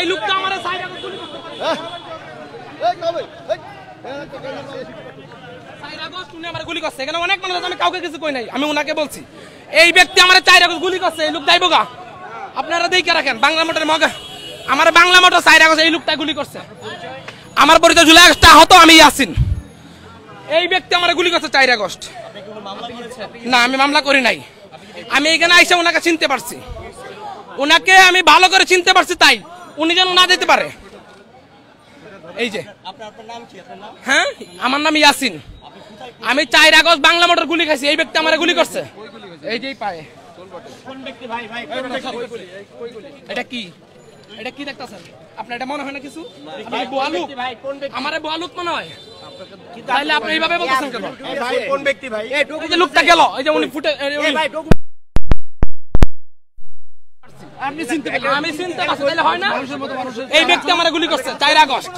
এই লোকটা আমার চার আগস্ট গুলি করছে। গুলি করছে এখানে অনেক মানুষ আছে, আমি কাউকে কিছু কই নাই, আমি ওনাকে বলছি এই ব্যক্তি আমার 4 আগস্ট গুলি করছে, এই লোক যাইবো গা। আপনারা দেখে রাখেন বাংলা মোটর মগা আমার বাংলা মোটর 4 আগস্ট এই লোকটা গুলি করছে। আমার পরিচয় জুলাই আগস্ট হতো, আমি ইয়াসিন। এই ব্যক্তি আমার গুলি করছে 4 আগস্ট। না আমি মামলা করি নাই, আমি এখানে আইসা ওনাকে চিনতে পারছি, ওনাকে আমি ভালো করে চিনতে পারছি, তাই উনি যেন না যেতে পারে। এই যে হ্যাঁ আমার নাম ইয়াসিন, আমি 4 আগস্ট বাংলা মোটর গুলি খাইছি, এই ব্যক্তি আমার গুলি করছে এই যে পায়ে। এটা কি এটা কি দেখতেছেন আপনার? এটা মনে হয় না কিছু? আমার বোয়ালুক মনে হয়, তাহলে আপনি এইভাবে বলতেছেন কেন? কোন ব্যক্তি ভাই? এই যে লোকটা গেল, এই যে উনি ফুটে আপনি চিনতে পারলেন, আমি চিনতে পারছি, তাহলে হয় না? এই ব্যক্তি আমার গুলি করছে 4 আগস্ট,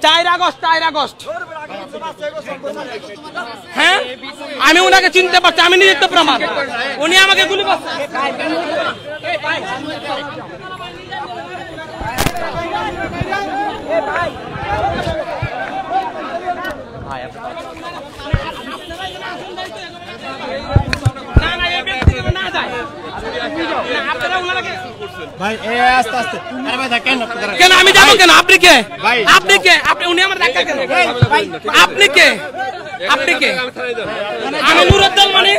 4 আগস্ট, 4 আগস্ট। হ্যাঁ আমি ওনাকে চিনতে পারছি, আমি নিজে তো প্রমাণ, উনি আমাকে গুলি করছে। কেন আমি যাবো কেন? আপনি কে? আপনি কে? আপনি উনি আমার ধাক্কা কেন? আপনি কে? আপনি কে? আমি নুরুদ্দিন মানে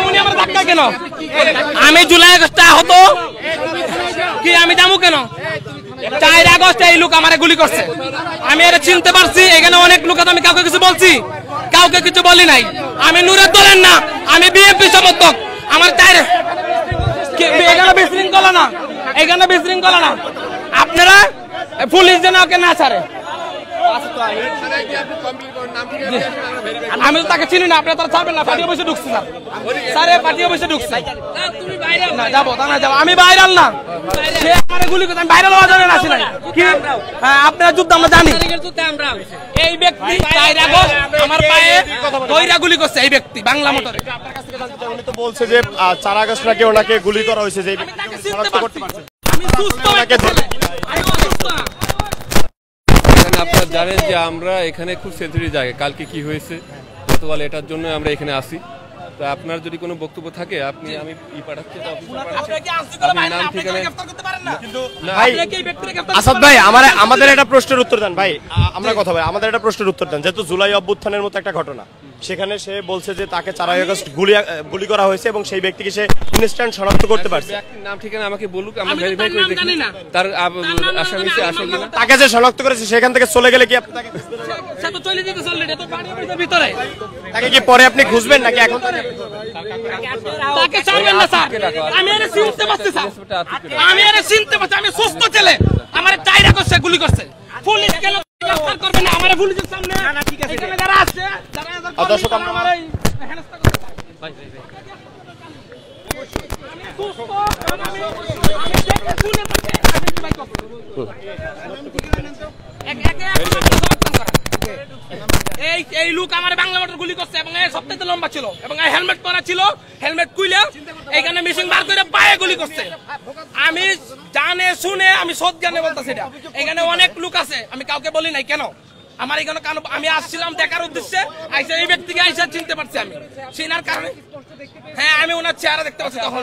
উনি আমার ধাক্কা কেন? আমি জুলাই আগস্ট হতো কি আমি যাবো কেন? 4 আগস্ট এই লোক আমার গুলি করছে, আমি এটা চিনতে পারছি। এখানে অনেক লোক আছে, আমি কাউকে কিছু বলছি? কাউকে কিছু বলি নাই। আমি নুরুদ্দিন না, আমি বিএনপি সমর্থক। আমার 4 এখানে বিশৃঙ্খলা না, এখানে বিশৃঙ্খলা না। আপনারা পুলিশ যেন ওকে না ছাড়ে। আমি তো তাকে চিনি না, আপনারা তারা ছাড়বেন না। পার্টি অফিসে ঢুকছে স্যার, স্যার পার্টি অফিসে ঢুকছে না, যাবো তা না যাবো। আমি ভাইরাল না, সে আমার গুলি করতে, আমি ভাইরাল হওয়ার জন্য আসি না কি? হ্যাঁ আপনারা যুদ্ধ আমরা জানি। এই ব্যক্তি 4 আগস্ট আমার পায়ে দইরা গুলি করছে, এই ব্যক্তি বাংলা মোটরে। উনি তো বলছে যে 4 আগস্ট নাকি ওনাকে গুলি করা হয়েছে, যে আমি সুস্থ, আপনারা জানেন যে আমরা এখানে খুব সেন্সিটিভ জায়গা, কালকে কি হয়েছে গতকাল, এটার জন্য আমরা এখানে আসি। তো আপনার যদি কোনো বক্তব্য থাকে আপনি, আমি পাঠাচ্ছি নাম ঠিকানা। আসাদ ভাই আমাদের একটা প্রশ্নের উত্তর দেন ভাই, আমরা কথা ভাই আমাদের একটা প্রশ্নের উত্তর দেন। যেহেতু জুলাই অভ্যুত্থানের মতো একটা ঘটনা, সেখানে সে বলছে যে তাকে 4 আগস্ট গুলি করা হয়েছে এবং সেই ব্যক্তিকে সে ইনস্ট্যান্ট শনাক্ত করতে পারছে। নাম ঠিকানা আমাকে বলুক, আমরা ভেরিফাই করে দেখি তার আসামি সে আসে কিনা। তাকে যে শনাক্ত করেছে সেখান থেকে চলে গেলে কি আপনি তাকে কি পরে আপনি খুঁজবেন নাকি এখন? তাকে ছাড়বেন না স্যার, আমি এর চিনতে পারছি স্যার, আমি এর চিনতে পারছি। আমি সুস্থ ছেলে, আমার 4 আগস্ট গুলি করছে, পুলিশ কেন গ্রেফতার করবে না? আমার পুলিশের সামনে এখানে যারা আছে, যারা দর্শক আমার এই হেনস্থা করতে ভাই ভাই ভাই আমি সুস্থ, আমি দেখে শুনে আইডেন্টিফাই করতে এই লোক আমার বাংলা মোটর গুলি করছে এবং এই সবথেকে লম্বা ছিল এবং এই হেলমেট পরা ছিল, হেলমেট খুলে এখানে মেশিন বার করে পায়ে গুলি করছে। আমি জানে শুনে আমি সজ্ঞানে বলতেছি, এটা এখানে অনেক লোক আছে, আমি কাউকে বলি নাই। কেন আমার এখানে কারণ আমি আসছিলাম দেখার উদ্দেশ্যে, আইসা এই ব্যক্তিকে আইসা চিনতে পারছি আমি, চিনার কারণে। হ্যাঁ আমি ওনার চেহারা দেখতে পাচ্ছি, তখন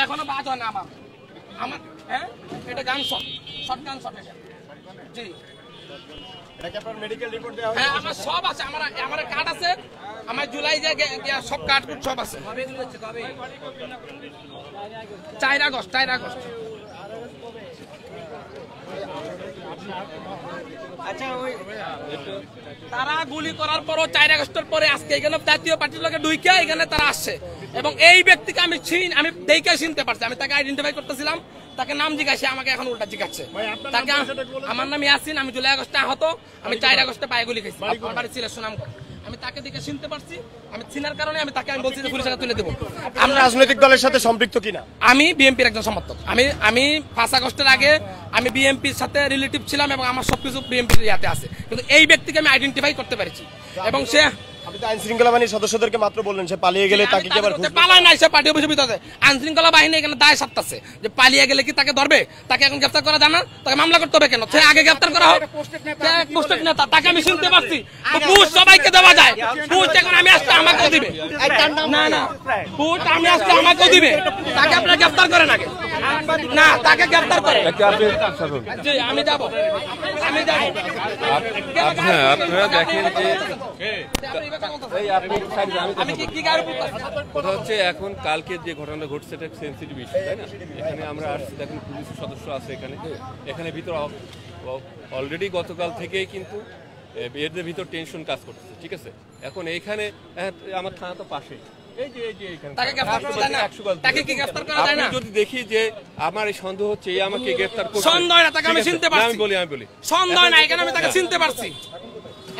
এখনো বাদ হয় না আমার আমার হ্যাঁ এটা গান শট, শট গান শট এটা। জি এটা কি আপনার মেডিকেল রিপোর্ট দেওয়া হয়েছে? হ্যাঁ আমার সব আছে, আমার কার্ড আছে, আমার জুলাই যে সব কার্ড সব আছে। 4 আগস্ট, 4 আগস্ট। আচ্ছা ওই তারা গুলি করার পরও 4 আগস্টের পরে আজকে এখানে জাতীয় পার্টির লোকে ঢুইকে এখানে তারা আসছে এবং এই ব্যক্তিকে আমি দেখে চিনতে পারছি। আমি তাকে আইডেন্টিফাই করতেছিলাম, তাকে নাম জিজ্ঞাসা, আমাকে এখন উল্টা জিজ্ঞাসছে। তাকে আমার নাম ইয়াসিন, আমি জুলাই আগস্টে আহত, আমি 4 আগস্টে পায়ে গুলি খাইছি, আমার বাড়ি ছিল সুনামগঞ্জ। আমি তাকে দেখে চিনতে পারছি, আমি চিনার কারণে আমি তাকে বলছি যে পুলিশের কাছে তুলে দেবো। আমরা রাজনৈতিক দলের সাথে সম্পৃক্ত কিনা? আমি বিএনপির একজন সমর্থক। আমি 5 আগস্টের আগে আমি বিএনপির সাথে রিলেটিভ ছিলাম এবং আমার সবকিছু বিএনপির ইয়াতে আছে, কিন্তু এই ব্যক্তিকে আমি আইডেন্টিফাই করতে পেরেছি এবং সে আপনি তো আইন শৃঙ্খলা বাহিনীর সদস্যদেরকে মাত্র বললেন সে পালিয়ে গেলে তাকে কি আবার পালায় নাই, সে পার্টি অফিসের ভিতরে আইন শৃঙ্খলা বাহিনী এখানে দায় সারতেছে যে পালিয়ে গেলে কি তাকে ধরবে? তাকে এখন গ্রেফতার করা যায় না? তাকে মামলা করতে হবে কেন? সে আগে গ্রেফতার করা হোক। পোস্টেড নেতা তাকে আমি শুনতে পাচ্ছি, পুষ সবাইকে দেওয়া যায়, পুষ এখন আমি আসতে আমাকেও দিবে না, না পুষ আমি আসতে আমাকেও দিবে, তাকে আপনারা গ্রেফতার করেন আগে না, তাকে গ্রেফতার করে জি আমি যাব, আমি যাব। হ্যাঁ আপনারা দেখেন যে আমি কি গায়ের উপর কথা হচ্ছে এখন কালকে যে ঘটনাটা ঘটছে এটা সেন্সিটিভ ইস্যু, তাই না? এখানে আমরা আসছি, দেখুন পুলিশ সদস্য আছে এখানে ভিতরে অলরেডি গতকাল থেকেই কিন্তু এদের ভিতর টেনশন কাজ করতেছে, ঠিক আছে? এখন এইখানে আমার থানা তো পাশে, যদি দেখি যে আমার এই সন্দেহ হচ্ছে আমাকে গ্রেফতার করছে, সন্দেহ না তাকে আমি চিনতে পারছি, আমি বলি সন্দেহ না, এখানে আমি তাকে চিনতে পারছি।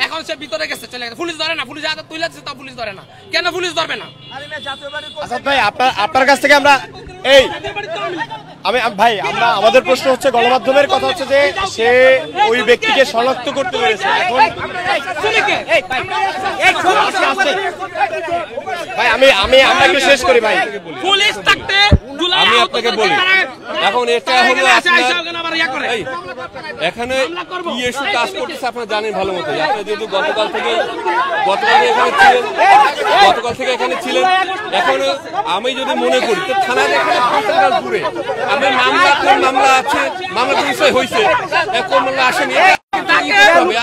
এখন সে ভিতরে গেছে, চলে গেছে, পুলিশ ধরে না, পুলিশ হাতে তুলে দিচ্ছে, তা পুলিশ ধরে না কেন? পুলিশ ধরবে না? আসাদ ভাই আপনার কাছ থেকে আমরা ভাই আমাদের প্রশ্ন হচ্ছে, গণমাধ্যমের কথা হচ্ছে যে সে ওই ব্যক্তিকে শনাক্ত করতে পেরেছে। এখন ভাই আমি আপনাকে শেষ করি ভাই, পুলিশ থাকতে আমি আপনাকে বলি, এখন এটা হলো এখানে কি ইস্যু কাজ করতেছে আপনারা জানেন ভালো মতো। আপনারা যেহেতু গতকাল থেকে এখানে ছিলেন, এখন আমি যদি মনে করি তো থানার এখানে দূরে আমি মামলা আছে, মামলা বিষয় হয়েছে, কোন মামলা আসেনি,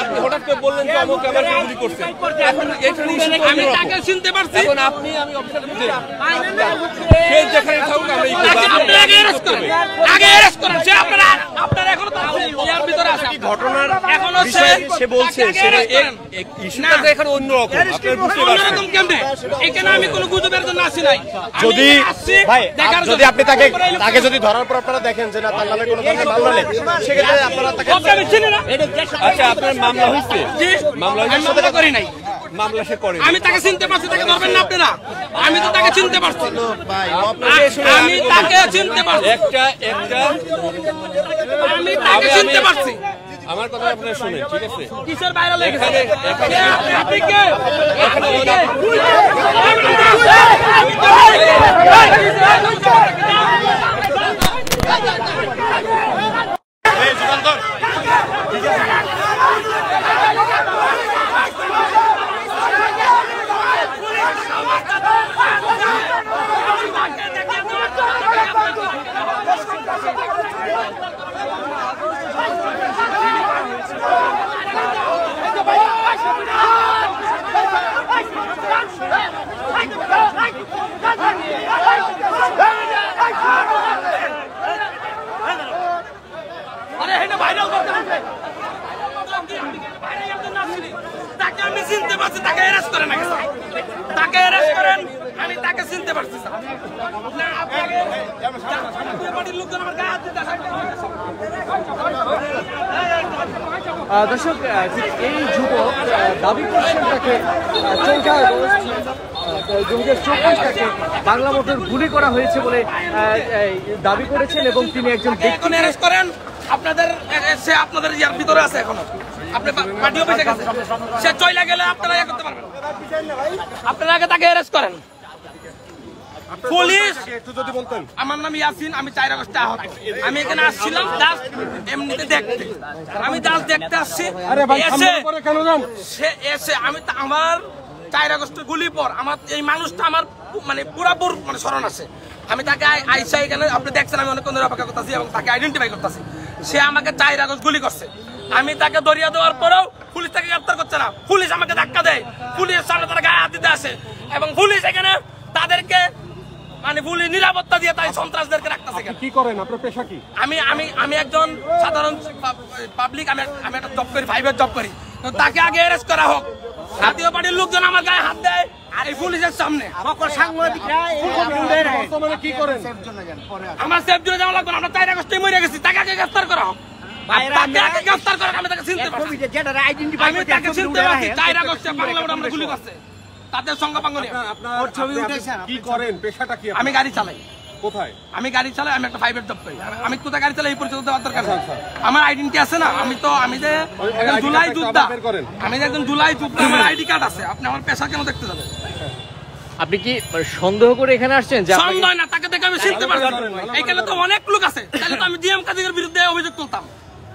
আপনি হঠাৎ করে বললেন যে আমাকে আমার গুলি করছে, আমি তাকে চিনতে পারছি, এখন আপনি আমি অফিসার সে যেখানে থাকুক আমরা এই আগে অ্যারেস্ট করেন, আগে অ্যারেস্ট করেন, সে আপনারা এখন তো ইয়ার ভিতরে আছে, ঘটনার এখনো সে বলছে সেটা ইস্যুটা এখানে অন্যরকম, আপনারা বুঝতে পারছেন। এখানে আমি কোনো গুজবের জন্য আসি নাই, যদি ভাই যদি আপনি তাকে যদি ধরার পর আপনারা দেখেন যে না তার নামে কোনো ধরনের মামলা নেই, সেক্ষেত্রে আপনারা তাকে আচ্ছা আপনার মামলা হয়েছে, মামলা করি নাই, মামলা সে করে আমি তাকে চিনতে পারছি, তাকে ধরবেন না আপনারা, আমি তো তাকে চিনতে পারছি, আমি তাকে চিনতে পারছি, আমি তাকে চিনতে পারছি। আমার কথা আপনারা শুনেন, ঠিক আছে? কিসের বাইরে লেগেছে? আপনি তাকে আমি চিনতে পারছি, তাকে অ্যারেস্ট করেন না, তাকে অ্যারেস্ট করেন, আমি তাকে চিনতে পারছি না, আপনাকে বাড়ির লোকজন আমার গায়ে হাত দিতে দর্শক এই যুবক দাবি করছেন তাকে 2024 বাংলা মোটর গুলি করা হয়েছে বলে দাবি করেছেন এবং তিনি একজন ব্যক্তি অ্যারেস্ট করেন। আপনাদের সে আপনাদের ইয়ার ভিতরে আছে, এখনো আপনি পার্টি অফিসে গেছে, সে চলে গেলে আপনারা ইয়ে করতে পারবেন, আপনারা আগে তাকে অ্যারেস্ট করেন। পুলিশ আমার নাম ইয়াসিন, আমি 4 আগস্টে আহত, আমি এখানে আসছিলাম জাস্ট এমনিতে দেখতে, আমি জাস্ট দেখতে আসছি, এসে আমি আমার 4 আগস্টের গুলি পর আমার এই মানুষটা আমার মানে পুরাপুর মানে স্মরণ আছে, আমি তাকে আইসা এখানে আপনি দেখছেন আমি অনেকক্ষণ ধরে অপেক্ষা করতেছি এবং তাকে আইডেন্টিফাই করতেছি, সে আমাকে 4 আগস্ট গুলি করছে, আমি তাকে দরিয়া দেওয়ার পরেও পুলিশ তাকে গ্রেফতার করছে না, পুলিশ আমাকে ধাক্কা দেয়, পুলিশের সামনে তারা গায়ে হাত দিতে আসে এবং পুলিশ এখানে তাদেরকে মানে পুলিশ নিরাপত্তা দিয়ে তাই সন্ত্রাসদেরকে রাখতেছে। কি করেন আপনার পেশা কি? আমি একজন সাধারণ পাবলিক, আমি একটা জব করি, প্রাইভেট জব করি, তাকে আগে অ্যারেস্ট করা হোক, জাতীয় পার্টির লোকজন আমার গায়ে হাত দেয় আর এই পুলিশের সামনে কি করেন? আমার সেফ জোনে যাওয়া লাগবে না, আমরা 4 আগস্টে মরে গেছি, তাকে আগে গ্রেফতার করা হোক, তাকে আগে গ্রেফতার করা, আমি তাকে চিনতে পারছি, আমি তাকে চিনতে পারছি, 4 আগস্টে বাংলা মোটর আমরা গুলি করছে, তাদের সংখ্যা পাঙ্গনি। কি করেন? পেশাটা কি? আমি গাড়ি চালাই, কোথায়? আমি গাড়ি চালাই, আমি একটা প্রাইভেট জব করি। আমি কোথায় গাড়ি চালাই এই পরিচয় দেওয়ার দরকার নেই। আমার আইডেন্টি আছে না, আমি যে একজন জুলাই যোদ্ধা, আমি যে একজন জুলাই যোদ্ধা, আমার আইডি কার্ড আছে। আপনি আমার পেশা কেন দেখতে যাবেন? আপনি কি সন্দেহ করে এখানে আসছেন? সন্দেহ না, তাকে দেখে আমি চিনতে পারছি। এখানে তো অনেক লোক আছে, তাহলে তো আমি ডিএম কাদিরের বিরুদ্ধে অভিযোগ তুলতাম।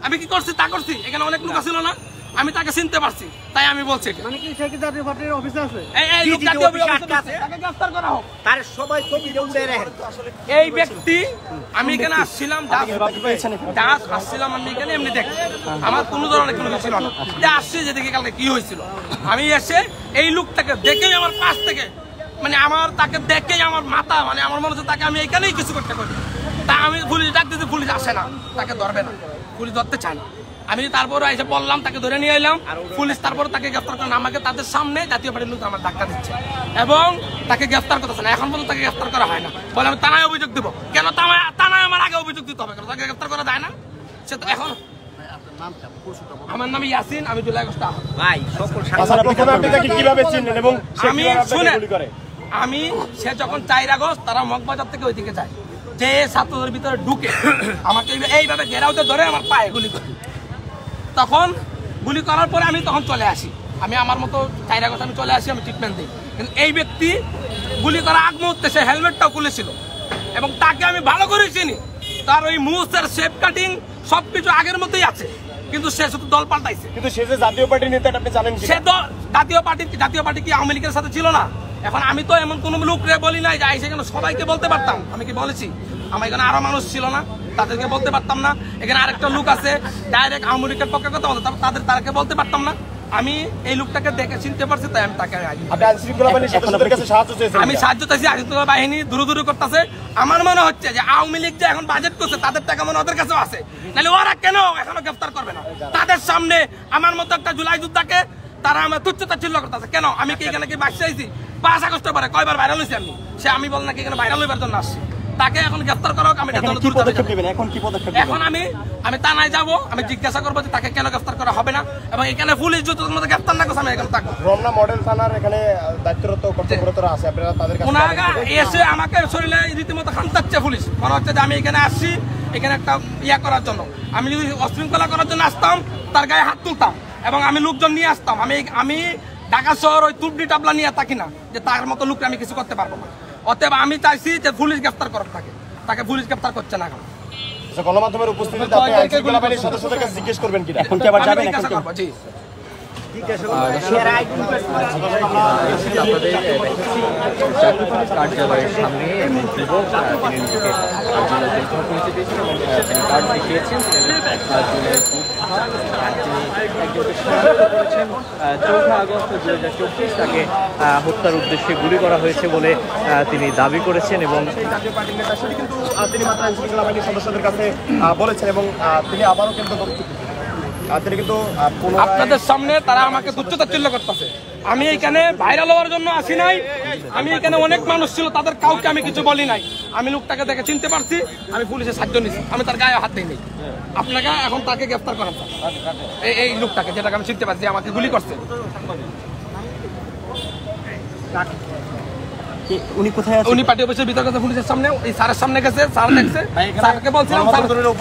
আমি কি করছি তা করছি, এখানে অনেক লোক ছিল না, আমি তাকে চিনতে পারছি, তাই আমি বলছি। মানে কি সে কি জাতীয় পার্টির অফিসে আছে? এই লোক জাতীয় অফিসে আছে, তাকে গ্রেফতার করা হোক। তার সবাই ছবি উঠে রাখেন। এই ব্যক্তি, আমি এখানে আসছিলাম, আসছিলাম আমি এখানে এমনি দেখি, আমার কোনো ধরনের কোনো কিছু ছিল না, যে আসছি যেদিকে কালকে কি হয়েছিল। আমি এসে এই লোকটাকে দেখেই আমার পাশ থেকে, মানে আমার তাকে দেখেই আমার মাথা, মানে আমার মনে হচ্ছে তাকে আমি এখানেই কিছু করতে পারি। তা আমি পুলিশ ডাক দিতে, পুলিশ আসে না, তাকে ধরবে না, পুলিশ ধরতে চায় না। আমি তারপরে এসে বললাম, তাকে ধরে নিয়ে এলাম, পুলিশ তারপরে তাকে গ্রেফতার করেন। আমাকে তাদের সামনে জাতীয় পার্টির লোক আমার ধাক্কা দিচ্ছে এবং তাকে গ্রেফতার করতেছে না, এখন পর্যন্ত তাকে গ্রেফতার করা হয় না। বলে আমি থানায় অভিযোগ দেবো। কেন থানায় আমার আগে অভিযোগ দিতে হবে, কেন তাকে গ্রেফতার করা যায় না? সে তো এখন, আমার নাম ইয়াসিন, আমি জুলাই আগস্ট আহত। ভাই সকল কিভাবে চিনলেন এবং আমি শুনে, আমি সে যখন 4 আগস্ট তারা মগবাজার থেকে ওইদিকে যায়, যে ছাত্রদের ভিতরে ঢুকে আমাকে এইভাবে ঘেরাওতে ধরে আমার পায়ে গুলি করে। তখন গুলি করার পরে আমি তখন চলে আসি, আমি আমার মতো 4 আগস্ট আমি চলে আসি, আমি ট্রিটমেন্ট দিই। কিন্তু এই ব্যক্তি গুলি করার আগ মুহূর্তে সে হেলমেটটাও খুলেছিল এবং তাকে আমি ভালো করে চিনি। তার ওই মুখের শেপ কাটিং সবকিছু আগের মতোই আছে, কিন্তু সে শুধু দল পাল্টাইছে। কিন্তু সে যে জাতীয় পার্টির নেতা, আপনি জানেন কি? সে তো জাতীয় পার্টি কি আওয়ামী লীগের সাথে ছিল না? এখন আমি তো এমন কোন লোকরে বলি নাই যে আইসে কেন, সবাইকে বলতে পারতাম। আমি কি বলেছি? আমার এখানে আরো মানুষ ছিল না, তাদেরকে বলতে পারতাম না? এখানে আরেকটা লোক আছে ডাইরেক্ট আওয়ামী লীগের পক্ষে কথা বলতো, তাদেরকে বলতে পারতাম না? আমি এই লোকটাকে দেখে চিনতে পারছি, তাই আমি তাকে আমি সাহায্য চাইছি। আইনশৃঙ্খলা বাহিনী দূর করতেছে। আমার মনে হচ্ছে যে আওয়ামী লীগ যে এখন বাজেট করছে, তাদের টাকা মনে ওদের কাছেও আছে, নাহলে ওরা কেন এখনো গ্রেফতার করবে না? তাদের সামনে আমার মতো একটা জুলাই যোদ্ধাকে তারা আমার তুচ্ছতাচ্ছিল্য করতেছে কেন? আমি কি এখানে কি বাঁচতে চাইছি? 5 আগস্টের পরে কয়বার ভাইরাল হয়েছি আমি, সে আমি বল নাকি এখানে ভাইরাল হইবার জন্য আসছি। তাকে এখন গ্রেফতার করা হোক। আমি এখন আমি থানায় যাবো, আমি জিজ্ঞাসা করবো যে তাকে কেন গ্রেফতার করা হবে না, এবং এখানে পুলিশ যদি গ্রেফতার না করছে আমি এখানে থাকবো। রমনা মডেল থানার এখানে দায়িত্বরত কর্তব্যরতরা আছে, আপনারা তাদের কাছে ওনারা এসে আমাকে শরীরে রীতিমতো খামতাচ্ছে পুলিশ। মনে হচ্ছে যে আমি এখানে আসছি এখানে একটা ইয়া করার জন্য। আমি যদি অশৃঙ্খলা করার জন্য আসতাম, তার গায়ে হাত তুলতাম এবং আমি লোকজন নিয়ে আসতাম। আমি ঢাকা শহর ওই তুবড়ি টাবলা নিয়ে থাকি না যে তার মতো লোককে আমি কিছু করতে পারবো না। অতএব আমি চাইছি যে পুলিশ গ্রেফতার করুক তাকে পুলিশ গ্রেফতার করছে না। এখন গণমাধ্যমের উপস্থিতিতে আপনি আইনশৃঙ্খলা বাহিনীর সদস্যদের কাছে জিজ্ঞেস করবেন কি? এখন কি আবার যাবেন? জিজ্ঞাসা করবো। জি কার্যালয়ের সামনে যুবক তিনি নিজেকে পরিচয় দিয়েছেন এবং তিনি কার্ড দেখিয়েছেন। করেছেন 4 আগস্ট 2024 তাকে হত্যার উদ্দেশ্যে গুলি করা হয়েছে বলে তিনি দাবি করেছেন এবং জাতীয় পার্টির নেতা সেটি কিন্তু তিনি মাত্র আইনশৃঙ্খলা বাহিনীর সদস্যদের কাছে বলেছেন এবং তিনি আবারও কিন্তু আপনাদের সামনে তারা আমাকে তুচ্ছতাচ্ছিল্য করতেছে। আমি এখানে ভাইরাল হওয়ার জন্য আসি নাই, আমি এখানে অনেক মানুষ ছিল, তাদের কাউকে আমি কিছু বলি নাই। আমি লোকটাকে দেখে চিনতে পারছি, আমি পুলিশের সাহায্য নিছি, আমি তার গায়ে হাত দিই। আপনাকে এখন তাকে গ্রেফতার করেন, এই লোকটাকে যেটাকে আমি চিনতে পারছি আমাকে গুলি করছে। উনি পার্টি অফিসের ভিতরে গেছে, পুলিশের সামনে, এই স্যারের সামনে গেছে, স্যার দেখছে, স্যারকে বলছিলাম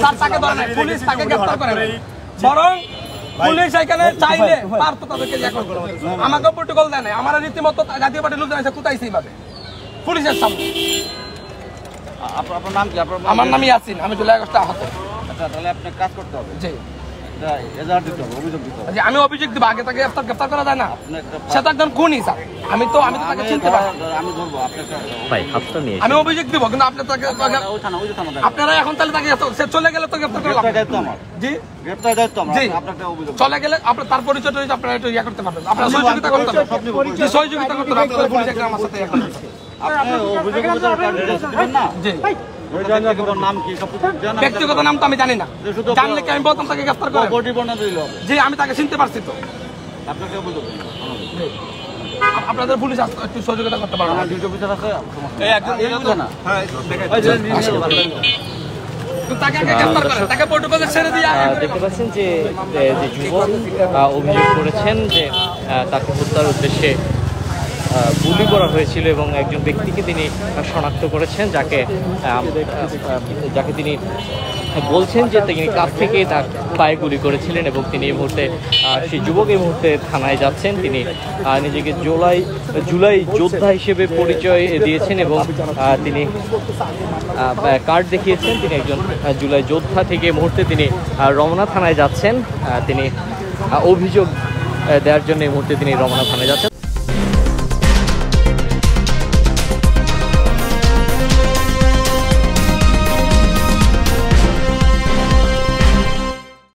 স্যার তাকে ধরে নাই, পুলিশ তাকে গ্রেফতার করে নাই। বরং পুলিশ এখানে চাইলে পারতো তাদেরকে আমাকে প্রোটোকল দেয় নাই। আমার রীতিমতো জাতীয় পার্টির লোক জানাইছে কোথায় সেইভাবে পুলিশের সামনে। আপনার নাম কি? আমার নাম ইয়াসিন, আমি জুলাই আগস্টে আহত। আচ্ছা, তাহলে আপনি কাজ করতে হবে। জি অভিযোগ দিতে হবে। আমি অভিযোগ দিব, আগে তাকে গ্রেফতার করা যায় না? সে তো একজন খুনি স্যার, আমি তো তাকে চিনতে পারি। আমি ধরবো আপনাকে, আমি অভিযোগ দিব, কিন্তু আপনি তাকে আপনারা এখন তাহলে তাকে সে চলে গেলে তো গ্রেফতার করা লাগবে। জি গ্রেফতার দায়িত্ব আমার, জি আপনাকে অভিযোগ চলে গেলে আপনার তার পরিচয় আপনারা একটু ইয়া করতে পারবেন, আপনারা সহযোগিতা করতে পারবেন, সহযোগিতা করতে পারবেন। আপনাদের পুলিশ একটা আমার সাথে আপনি অভিযোগ দিবেন না? জি নাম কি? ব্যক্তিগত নাম তো আমি জানি না, জানলে কি আমি বলতাম তাকে গ্রেফতার করে? জি আমি তাকে চিনতে পারছি তো। আপনাকে অভিযোগ আপনাদের পুলিশ একটু সহযোগিতা করতে পারবেন? দেখতে পাচ্ছেন যে যুবক অভিযোগ করেছেন যে তাকে হত্যার উদ্দেশ্যে গুলি করা হয়েছিল এবং একজন ব্যক্তিকে তিনি শনাক্ত করেছেন, যাকে তিনি বলছেন যে তিনি কাছ থেকে তার পায়ে গুলি করেছিলেন এবং তিনি এই মুহূর্তে সেই যুবক এই মুহূর্তে থানায় যাচ্ছেন। তিনি নিজেকে জুলাই যোদ্ধা হিসেবে পরিচয় দিয়েছেন এবং তিনি কার্ড দেখিয়েছেন তিনি একজন জুলাই যোদ্ধা থেকে এই মুহূর্তে তিনি রমনা থানায় যাচ্ছেন। তিনি অভিযোগ দেওয়ার জন্য এই মুহূর্তে তিনি রমনা থানায় যাচ্ছেন।